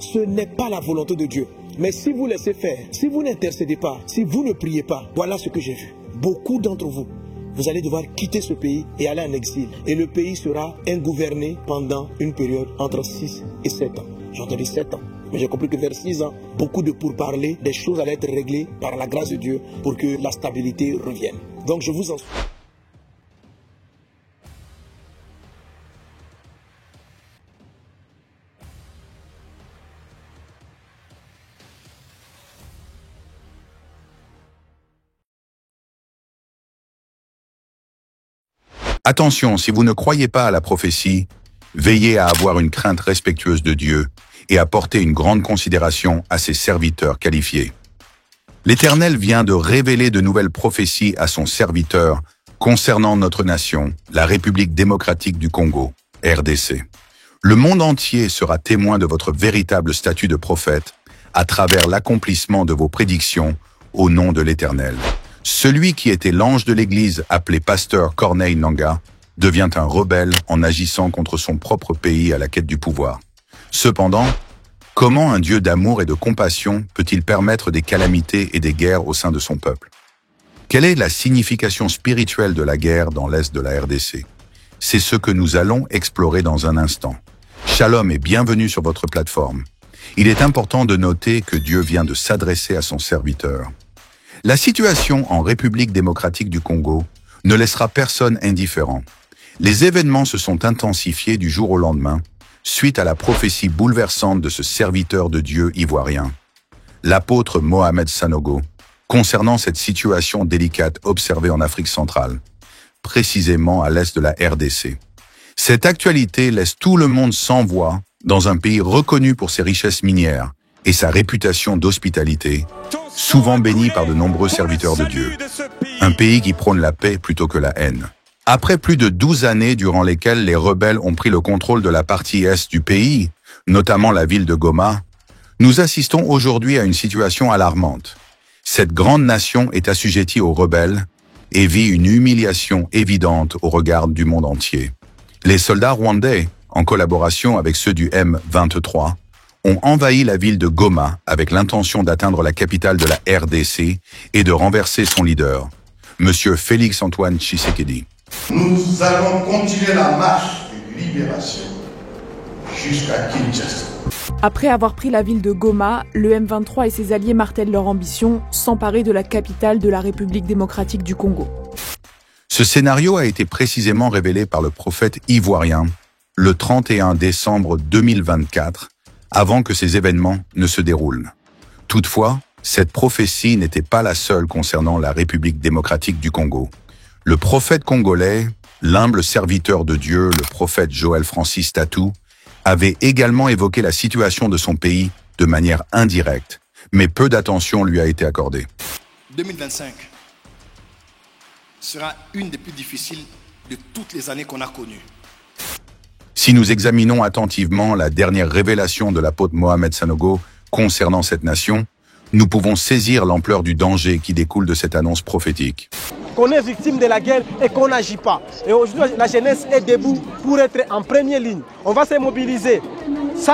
Ce n'est pas la volonté de Dieu. Mais si vous laissez faire, si vous n'intercédez pas, si vous ne priez pas, voilà ce que j'ai vu. Beaucoup d'entre vous, vous allez devoir quitter ce pays et aller en exil. Et le pays sera ingouverné pendant une période entre 6 et 7 ans. J'ai entendu 7 ans. Mais j'ai compris que vers 6 ans, beaucoup de pourparlers, des choses allaient être réglées par la grâce de Dieu pour que la stabilité revienne. Donc je vous en prie. Attention, si vous ne croyez pas à la prophétie, veillez à avoir une crainte respectueuse de Dieu et à porter une grande considération à ses serviteurs qualifiés. L'Éternel vient de révéler de nouvelles prophéties à son serviteur concernant notre nation, la République démocratique du Congo, RDC. Le monde entier sera témoin de votre véritable statut de prophète à travers l'accomplissement de vos prédictions au nom de l'Éternel. Celui qui était l'ange de l'Église appelé pasteur Corneille Nangaa devient un rebelle en agissant contre son propre pays à la quête du pouvoir. Cependant, comment un Dieu d'amour et de compassion peut-il permettre des calamités et des guerres au sein de son peuple? Quelle est la signification spirituelle de la guerre dans l'est de la RDC? C'est ce que nous allons explorer dans un instant. Shalom et bienvenue sur votre plateforme. Il est important de noter que Dieu vient de s'adresser à son serviteur. La situation en République démocratique du Congo ne laissera personne indifférent. Les événements se sont intensifiés du jour au lendemain, suite à la prophétie bouleversante de ce serviteur de Dieu ivoirien, l'apôtre Mohamed Sanogo, concernant cette situation délicate observée en Afrique centrale, précisément à l'est de la RDC. Cette actualité laisse tout le monde sans voix dans un pays reconnu pour ses richesses minières et sa réputation d'hospitalité, souvent béni par de nombreux serviteurs de Dieu. Un pays qui prône la paix plutôt que la haine. Après plus de 12 années durant lesquelles les rebelles ont pris le contrôle de la partie est du pays, notamment la ville de Goma, nous assistons aujourd'hui à une situation alarmante. Cette grande nation est assujettie aux rebelles et vit une humiliation évidente au regard du monde entier. Les soldats rwandais, en collaboration avec ceux du M23, ont envahi la ville de Goma avec l'intention d'atteindre la capitale de la RDC et de renverser son leader, M. Félix-Antoine Tshisekedi. Nous allons continuer la marche de libération jusqu'à Kinshasa. Après avoir pris la ville de Goma, le M23 et ses alliés martèlent leur ambition, s'emparer de la capitale de la République démocratique du Congo. Ce scénario a été précisément révélé par le prophète ivoirien le 31 décembre 2024, avant que ces événements ne se déroulent. Toutefois, cette prophétie n'était pas la seule concernant la République démocratique du Congo. Le prophète congolais, l'humble serviteur de Dieu, le prophète Joël Francis Tatou, avait également évoqué la situation de son pays de manière indirecte, mais peu d'attention lui a été accordée. 2025 sera une des plus difficiles de toutes les années qu'on a connues. Si nous examinons attentivement la dernière révélation de l'apôtre Mohamed Sanogo concernant cette nation, nous pouvons saisir l'ampleur du danger qui découle de cette annonce prophétique. Qu'on est victime de la guerre et qu'on n'agit pas. Et aujourd'hui, la jeunesse est debout pour être en première ligne. On va se mobiliser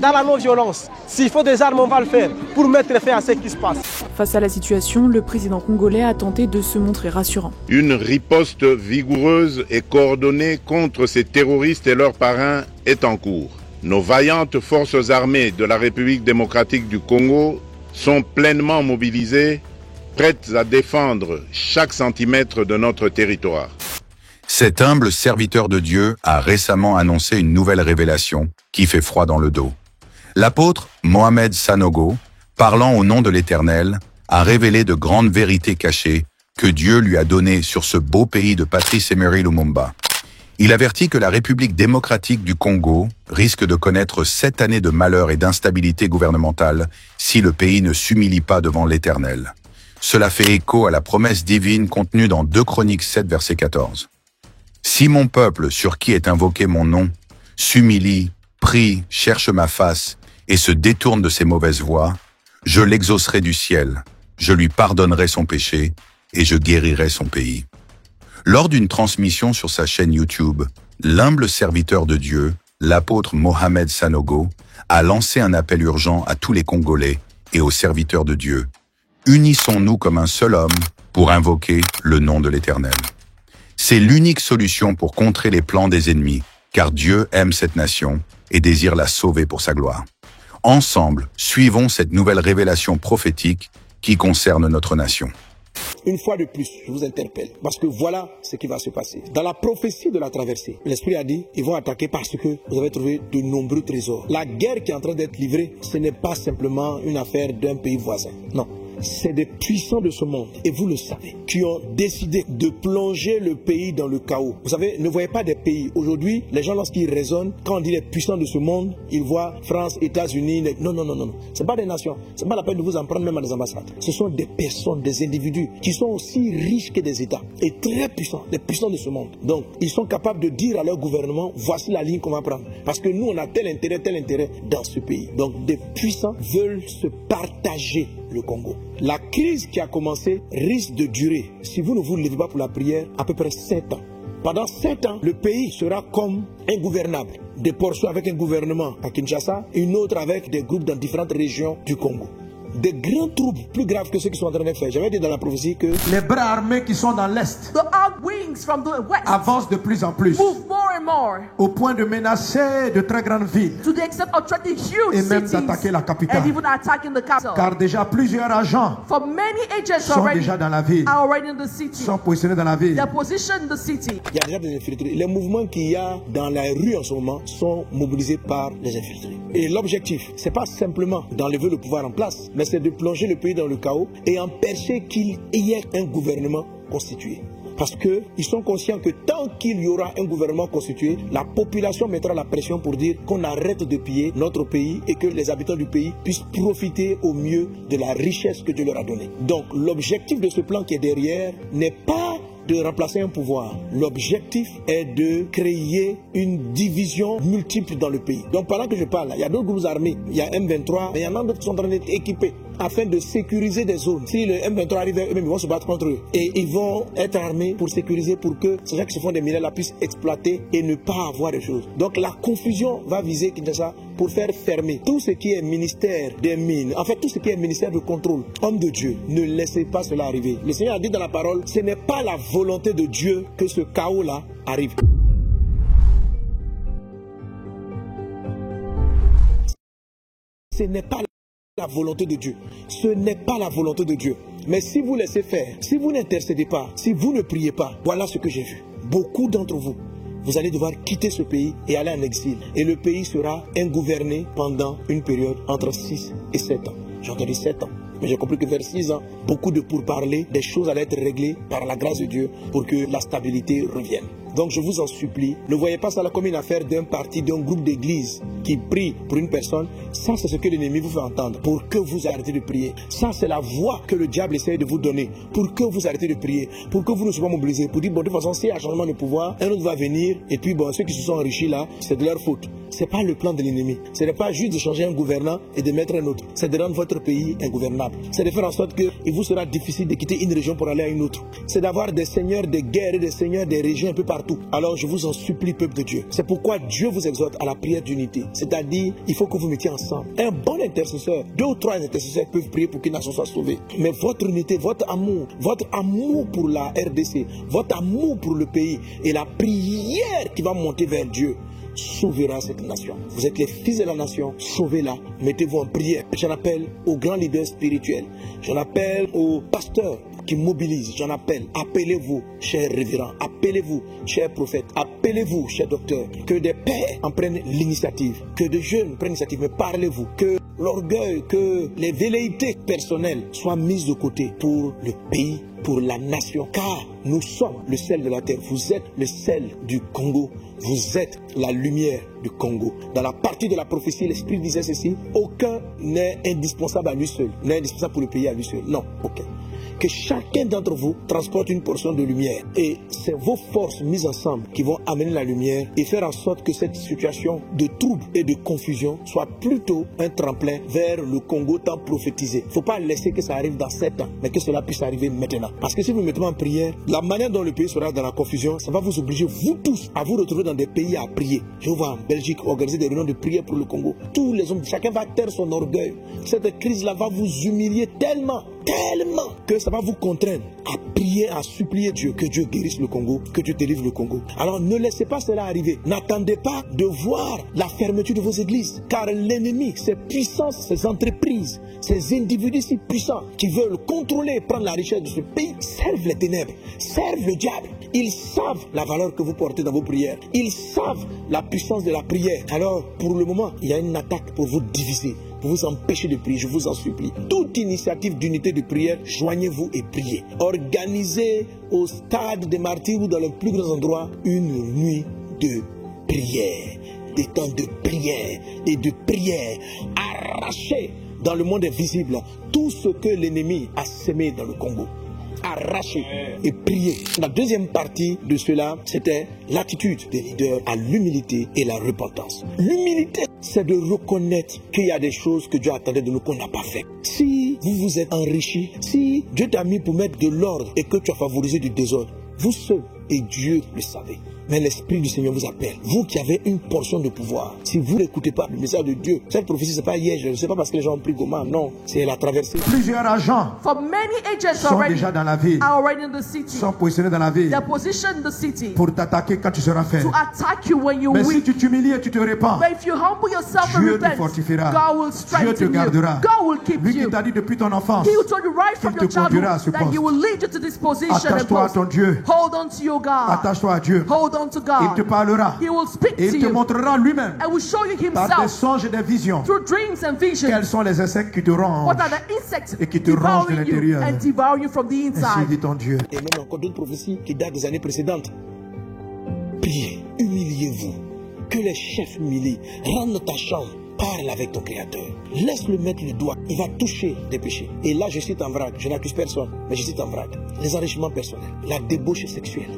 dans la non-violence. S'il faut des armes, on va le faire pour mettre fin à ce qui se passe. Face à la situation, le président congolais a tenté de se montrer rassurant. Une riposte vigoureuse et coordonnée contre ces terroristes et leurs parrains est en cours. Nos vaillantes forces armées de la République démocratique du Congo sont pleinement mobilisées, prêtes à défendre chaque centimètre de notre territoire. Cet humble serviteur de Dieu a récemment annoncé une nouvelle révélation qui fait froid dans le dos. L'apôtre Mohamed Sanogo, parlant au nom de l'Éternel, a révélé de grandes vérités cachées que Dieu lui a données sur ce beau pays de Patrice Emery Lumumba. Il avertit que la République démocratique du Congo risque de connaître 7 années de malheur et d'instabilité gouvernementale si le pays ne s'humilie pas devant l'Éternel. Cela fait écho à la promesse divine contenue dans 2 Chroniques 7, verset 14. « Si mon peuple, sur qui est invoqué mon nom, s'humilie, prie, cherche ma face et se détourne de ses mauvaises voies, je l'exaucerai du ciel, je lui pardonnerai son péché et je guérirai son pays. » Lors d'une transmission sur sa chaîne YouTube, l'humble serviteur de Dieu l'apôtre Mohamed Sanogo a lancé un appel urgent à tous les Congolais et aux serviteurs de Dieu. Unissons-nous comme un seul homme pour invoquer le nom de l'Éternel. C'est l'unique solution pour contrer les plans des ennemis, car Dieu aime cette nation et désire la sauver pour sa gloire. Ensemble, suivons cette nouvelle révélation prophétique qui concerne notre nation. Une fois de plus, je vous interpelle, parce que voilà ce qui va se passer. Dans la prophétie de la traversée, l'Esprit a dit, ils vont attaquer parce que vous avez trouvé de nombreux trésors. La guerre qui est en train d'être livrée, ce n'est pas simplement une affaire d'un pays voisin. Non. C'est des puissants de ce monde, et vous le savez, qui ont décidé de plonger le pays dans le chaos. Vous savez, ne voyez pas des pays. Aujourd'hui, les gens, lorsqu'ils raisonnent, quand on dit les puissants de ce monde, ils voient France, États-Unis. Non. Ce n'est pas des nations. Ce n'est pas la peine de vous en prendre même à des ambassades. Ce sont des personnes, des individus qui sont aussi riches que des États et très puissants, les puissants de ce monde. Donc, ils sont capables de dire à leur gouvernement, voici la ligne qu'on va prendre. Parce que nous, on a tel intérêt dans ce pays. Donc, des puissants veulent se partager le Congo. La crise qui a commencé risque de durer, si vous ne vous levez pas pour la prière, à peu près 7 ans. Pendant 7 ans, le pays sera comme ingouvernable. Des portions avec un gouvernement à Kinshasa, une autre avec des groupes dans différentes régions du Congo. Des grands troubles plus graves que ceux qui sont en train de faire. J'avais dit dans la prophétie que les bras armés qui sont dans l'Est avancent de plus en plus, au point de menacer de très grandes villes et même d'attaquer la capitale. Car déjà plusieurs agents sont déjà dans la ville, sont positionnés dans la ville. il y a déjà des infiltrés. Les mouvements qu'il y a dans la rue en ce moment sont mobilisés par les infiltrés. Et l'objectif, ce n'est pas simplement d'enlever le pouvoir en place, mais c'est de plonger le pays dans le chaos et empêcher qu'il y ait un gouvernement constitué. Parce qu'ils sont conscients que tant qu'il y aura un gouvernement constitué, la population mettra la pression pour dire qu'on arrête de piller notre pays et que les habitants du pays puissent profiter au mieux de la richesse que Dieu leur a donnée. Donc l'objectif de ce plan qui est derrière n'est pas de remplacer un pouvoir. L'objectif est de créer une division multiple dans le pays. Donc pendant que je parle, il y a d'autres groupes armés, il y a M23, mais il y en a d'autres qui sont en train d'être équipés afin de sécuriser des zones. Si le M23 arrive, eux-mêmes ils vont se battre contre eux. Et ils vont être armés pour sécuriser, pour que ces gens qui se font des mineurs là puissent exploiter et ne pas avoir de choses. Donc la confusion va viser Kinshasa pour faire fermer tout ce qui est ministère des mines, en fait tout ce qui est ministère de contrôle. Homme de Dieu, ne laissez pas cela arriver. Le Seigneur a dit dans la parole, ce n'est pas la volonté de Dieu que ce chaos-là arrive. Ce n'est pas la volonté de Dieu. Ce n'est pas la volonté de Dieu. Mais si vous laissez faire, si vous n'intercédez pas, si vous ne priez pas, voilà ce que j'ai vu. Beaucoup d'entre vous, vous allez devoir quitter ce pays et aller en exil. Et le pays sera ingouverné pendant une période entre 6 et 7 ans. J'ai entendu 7 ans. Mais j'ai compris que vers 6 ans, beaucoup de pourparlers, des choses allaient être réglées par la grâce de Dieu pour que la stabilité revienne. Donc je vous en supplie, ne voyez pas ça comme une affaire d'un parti, d'un groupe d'église qui prie pour une personne. Ça, c'est ce que l'ennemi vous fait entendre pour que vous arrêtez de prier. Ça, c'est la voix que le diable essaie de vous donner pour que vous arrêtez de prier, pour que vous ne soyez pas mobilisés, pour dire, bon, de toute façon, s'il y a un changement de pouvoir, un autre va venir, et puis, bon, ceux qui se sont enrichis là, c'est de leur faute. Ce n'est pas le plan de l'ennemi. Ce n'est pas juste de changer un gouvernant et de mettre un autre. C'est de rendre votre pays ingouvernable. C'est de faire en sorte qu'il vous sera difficile de quitter une région pour aller à une autre. C'est d'avoir des seigneurs de guerre et des seigneurs des régions un peu partout. Alors je vous en supplie, peuple de Dieu. C'est pourquoi Dieu vous exhorte à la prière d'unité. C'est-à-dire, il faut que vous mettiez ensemble. Un bon intercesseur, 2 ou 3 intercesseurs peuvent prier pour qu'une nation soit sauvée. Mais votre unité, votre amour pour la RDC, votre amour pour le pays et la prière qui va monter vers Dieu sauvera cette nation. Vous êtes les fils de la nation, sauvez-la, mettez-vous en prière. J'en appelle aux grands leaders spirituels, j'en appelle aux pasteurs qui mobilisent, j'en appelle. Appelez-vous, chers révérends, appelez-vous, chers prophètes, appelez-vous, chers docteurs, que des pères en prennent l'initiative, que des jeunes prennent l'initiative, mais parlez-vous, que l'orgueil, que les velléités personnelles soient mises de côté pour le pays, pour la nation, car nous sommes le sel de la terre. Vous êtes le sel du Congo. Vous êtes la lumière du Congo. Dans la partie de la prophétie, l'Esprit disait ceci, aucun n'est indispensable à lui seul, n'est indispensable pour le pays à lui seul. Non, aucun. que chacun d'entre vous transporte une portion de lumière. Et c'est vos forces mises ensemble qui vont amener la lumière et faire en sorte que cette situation de trouble et de confusion soit plutôt un tremplin vers le Congo tant prophétisé. Il ne faut pas laisser que ça arrive dans 7 ans, mais que cela puisse arriver maintenant. Parce que si vous mettez en prière, la manière dont le pays sera dans la confusion, ça va vous obliger, vous tous, à vous retrouver dans des pays à prier. Je vois en Belgique organiser des réunions de prière pour le Congo. Tous les hommes, chacun va taire son orgueil. Cette crise-là va vous humilier tellement que ça va vous contraindre à prier, à supplier Dieu, que Dieu guérisse le Congo, que Dieu délivre le Congo. Alors ne laissez pas cela arriver. N'attendez pas de voir la fermeture de vos églises, car l'ennemi, ces puissances, ces entreprises, ces individus si puissants qui veulent contrôler et prendre la richesse de ce pays, servent les ténèbres, servent le diable. Ils savent la valeur que vous portez dans vos prières. Ils savent la puissance de la prière. Alors, pour le moment, il y a une attaque pour vous diviser, pour vous empêcher de prier, je vous en supplie. Toute initiative d'unité de prière, joignez-vous et priez. Organisez au stade des martyrs ou dans les plus grands endroits une nuit de prière, des temps de prière et de prière. Arrachez dans le monde invisible tout ce que l'ennemi a semé dans le Congo. Arracher et prier. La deuxième partie de cela, c'était l'attitude des leaders à l'humilité et la repentance. L'humilité, c'est de reconnaître qu'il y a des choses que Dieu attendait de nous qu'on n'a pas fait. Si vous vous êtes enrichi, si Dieu t'a mis pour mettre de l'ordre et que tu as favorisé du désordre, vous seul et Dieu le savez. Mais l'Esprit du Seigneur vous appelle. Vous qui avez une portion de pouvoir, si vous n'écoutez pas le message de Dieu, cette prophétie, ce n'est pas hier, je ne sais pas parce que les gens ont pris Goma, non, c'est la traversée. Plusieurs agents sont déjà dans la ville, sont positionnés dans la ville pour t'attaquer quand tu seras faible. Mais si tu t'humilies et tu te répands, Dieu te fortifiera, Dieu te gardera. Lui qui t'a dit depuis ton enfance qu'il te conduira à ce poste. Attache-toi à ton Dieu, attache-toi à Dieu. Il te parlera et il te montrera lui-même par des songes et des visions quels sont les insectes qui te rongent et qui te rongent de l'intérieur. Ainsi dit ton Dieu. Et même encore d'autres prophéties qui datent des années précédentes. Priez, humiliez-vous, que les chefs humilient, rentre ta chambre. Parle avec ton Créateur. Laisse-le mettre le doigt. Il va toucher des péchés. Et là, je cite en vrac. Je n'accuse personne, mais je cite en vrac. Les enrichements personnels, la débauche sexuelle,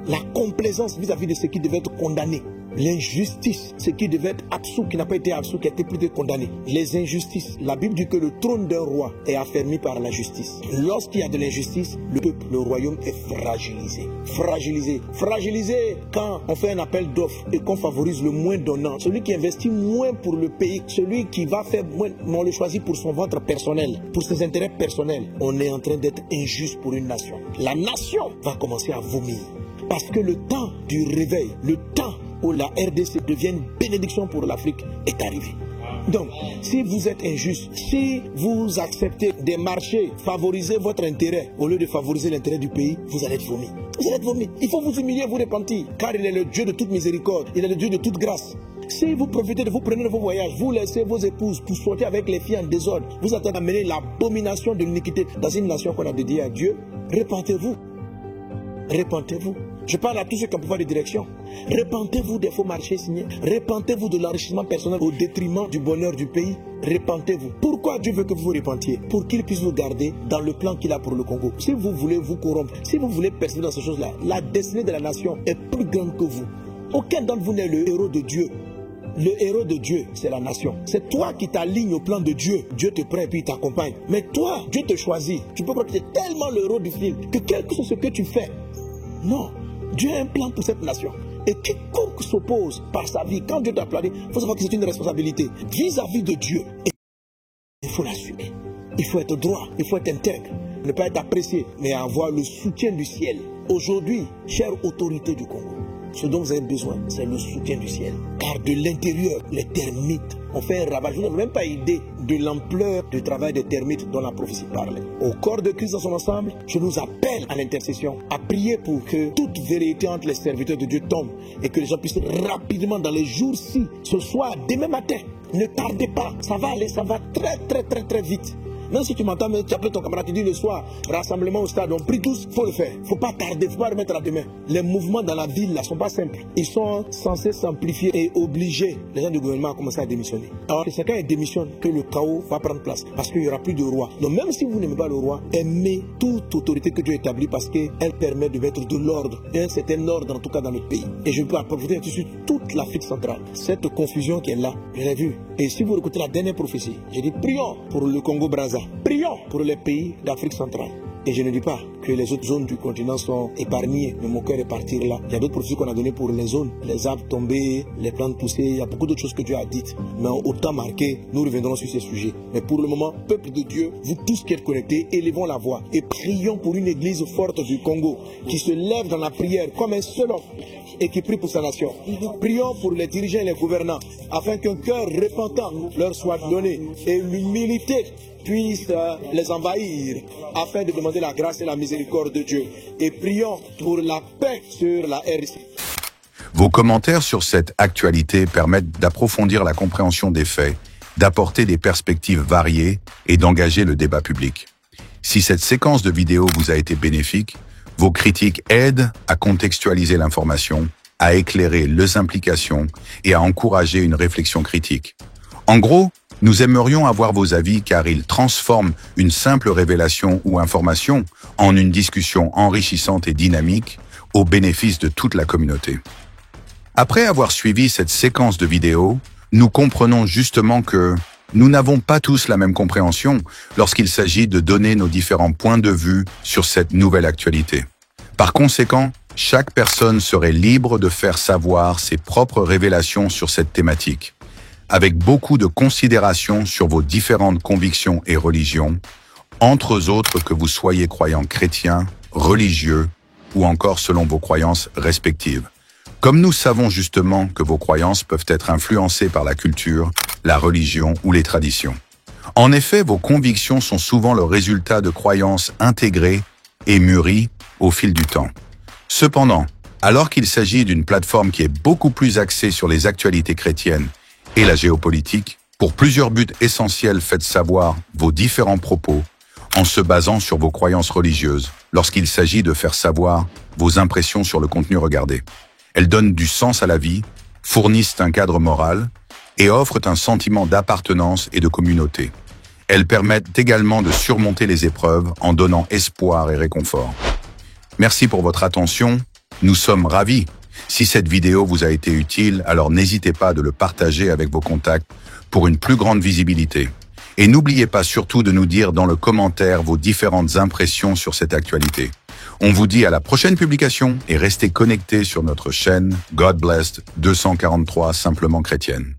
la complaisance vis-à-vis de ce qui devait être condamné, l'injustice, ce qui devait être absous, qui n'a pas été absous, qui a été plutôt condamné, les injustices. La Bible dit que le trône d'un roi est affermi par la justice. Lorsqu'il y a de l'injustice, le peuple, le royaume est fragilisé. Fragilisé quand on fait un appel d'offres et qu'on favorise le moins donnant. Celui qui investit moins pour le pays, celui qui va faire moins, on le choisit pour son ventre personnel, pour ses intérêts personnels. On est en train d'être injuste pour une nation. La nation va commencer à vomir. Parce que le temps du réveil, le temps où la RDC devient une bénédiction pour l'Afrique est arrivé. Donc, si vous êtes injuste, si vous acceptez des marchés, favorisez votre intérêt au lieu de favoriser l'intérêt du pays, vous allez être vomi. Vous allez être vomi. Il faut vous humilier, vous repentir, car il est le Dieu de toute miséricorde, il est le Dieu de toute grâce. Si vous profitez de vous prenez de vos voyages, vous laissez vos épouses pour sortir avec les filles en désordre, vous êtes en train d'amener l'abomination de l'iniquité dans une nation qu'on a dédiée à Dieu. Repentez-vous. Repentez-vous. Je parle à tous ceux qui ont pouvoir de direction. Repentez-vous des faux marchés signés. Repentez-vous de l'enrichissement personnel au détriment du bonheur du pays. Repentez-vous. Pourquoi Dieu veut que vous vous repentiez? Pour qu'il puisse vous garder dans le plan qu'il a pour le Congo. Si vous voulez vous corrompre, si vous voulez persévérer dans ces choses-là, la destinée de la nation est plus grande que vous. Aucun d'entre vous n'est le héros de Dieu. Le héros de Dieu, c'est la nation. C'est toi qui t'alignes au plan de Dieu. Dieu te prend et puis il t'accompagne. Mais toi, Dieu te choisit. Tu peux croire que tu es tellement le héros du film que quel que soit ce que tu fais, non. Dieu a un plan pour cette nation. Et quiconque s'oppose par sa vie, quand Dieu t'a appelé, il faut savoir que c'est une responsabilité vis-à-vis de Dieu. Et il faut l'assumer. Il faut être droit, il faut être intègre. Ne pas être apprécié, mais avoir le soutien du ciel. Aujourd'hui, chère autorité du Congo, ce dont vous avez besoin, c'est le soutien du ciel. Car de l'intérieur, les termites ont fait un ravage. Vous n'avez même pas idée de l'ampleur du travail des termites dont la prophétie parlait. Au corps de Christ dans son ensemble, je nous appelle à l'intercession, à prier pour que toute vérité entre les serviteurs de Dieu tombe et que les gens puissent rapidement dans les jours-ci, ce soir, demain matin, ne tardez pas, ça va aller, ça va très vite. Même si tu m'entends, mais tu appelles ton camarade, tu dis le soir, rassemblement au stade, on prie tous, il faut le faire. Il ne faut pas tarder, il ne faut pas remettre à demain. Les mouvements dans la ville ne sont pas simples. Ils sont censés s'amplifier et obliger les gens du gouvernement à commencer à démissionner. Alors c'est quand ils démissionnent que le chaos va prendre place, parce qu'il n'y aura plus de roi. Donc même si vous n'aimez pas le roi, aimez toute autorité que Dieu établit parce qu'elle permet de mettre de l'ordre, un certain ordre en tout cas dans le pays. Et je peux apporter sur toute l'Afrique centrale. Cette confusion qui est là, je l'ai vue. Et si vous écoutez la dernière prophétie, j'ai dit prions pour le Congo-Brazza, prions pour les pays d'Afrique centrale. Et je ne dis pas que les autres zones du continent sont épargnées, mais mon cœur est parti là. Il y a d'autres prophéties qu'on a données pour les zones, les arbres tombés, les plantes poussées, il y a beaucoup d'autres choses que Dieu a dites. Mais au temps marqué, nous reviendrons sur ces sujets. Mais pour le moment, peuple de Dieu, vous tous qui êtes connectés, élevons la voix et prions pour une église forte du Congo qui se lève dans la prière comme un seul homme et qui prie pour sa nation. Prions pour les dirigeants et les gouvernants afin qu'un cœur repentant leur soit donné et l'humilité puisse les envahir afin de demander la grâce et la miséricorde de Dieu. Et prions pour la paix sur la RDC. Vos commentaires sur cette actualité permettent d'approfondir la compréhension des faits, d'apporter des perspectives variées et d'engager le débat public. Si cette séquence de vidéos vous a été bénéfique, vos critiques aident à contextualiser l'information, à éclairer les implications et à encourager une réflexion critique. En gros, nous aimerions avoir vos avis car ils transforment une simple révélation ou information en une discussion enrichissante et dynamique au bénéfice de toute la communauté. Après avoir suivi cette séquence de vidéos, nous comprenons justement que nous n'avons pas tous la même compréhension lorsqu'il s'agit de donner nos différents points de vue sur cette nouvelle actualité. Par conséquent, chaque personne serait libre de faire savoir ses propres révélations sur cette thématique, avec beaucoup de considération sur vos différentes convictions et religions, entre autres que vous soyez croyant chrétien, religieux ou encore selon vos croyances respectives. Comme nous savons justement que vos croyances peuvent être influencées par la culture, la religion ou les traditions. En effet, vos convictions sont souvent le résultat de croyances intégrées et mûries au fil du temps. Cependant, alors qu'il s'agit d'une plateforme qui est beaucoup plus axée sur les actualités chrétiennes et la géopolitique, pour plusieurs buts essentiels, faites savoir vos différents propos en se basant sur vos croyances religieuses lorsqu'il s'agit de faire savoir vos impressions sur le contenu regardé. Elles donnent du sens à la vie, fournissent un cadre moral et offrent un sentiment d'appartenance et de communauté. Elles permettent également de surmonter les épreuves en donnant espoir et réconfort. Merci pour votre attention, nous sommes ravis. Si cette vidéo vous a été utile, alors n'hésitez pas de le partager avec vos contacts pour une plus grande visibilité. Et n'oubliez pas surtout de nous dire dans le commentaire vos différentes impressions sur cette actualité. On vous dit à la prochaine publication et restez connectés sur notre chaîne God Blessed 243 Simplement Chrétienne.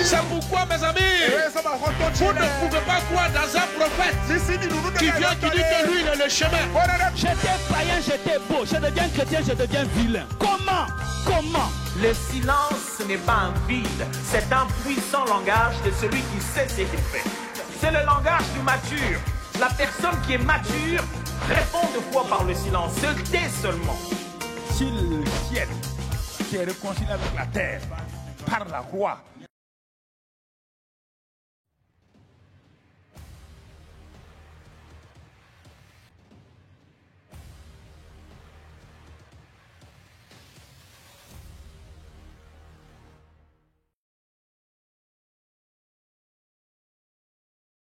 C'est pourquoi, mes amis, vous ne pouvez pas croire dans un prophète qui vient, qui dit que lui, il est le chemin. J'étais païen, j'étais beau. Je deviens chrétien, je deviens vilain. Comment? Le silence n'est pas un vide, c'est un puissant langage de celui qui sait ce qu'il fait. C'est le langage du mature. La personne qui est mature répond de foi par le silence, se tait seulement. Si le ciel qui est réconcilié avec la terre par la croix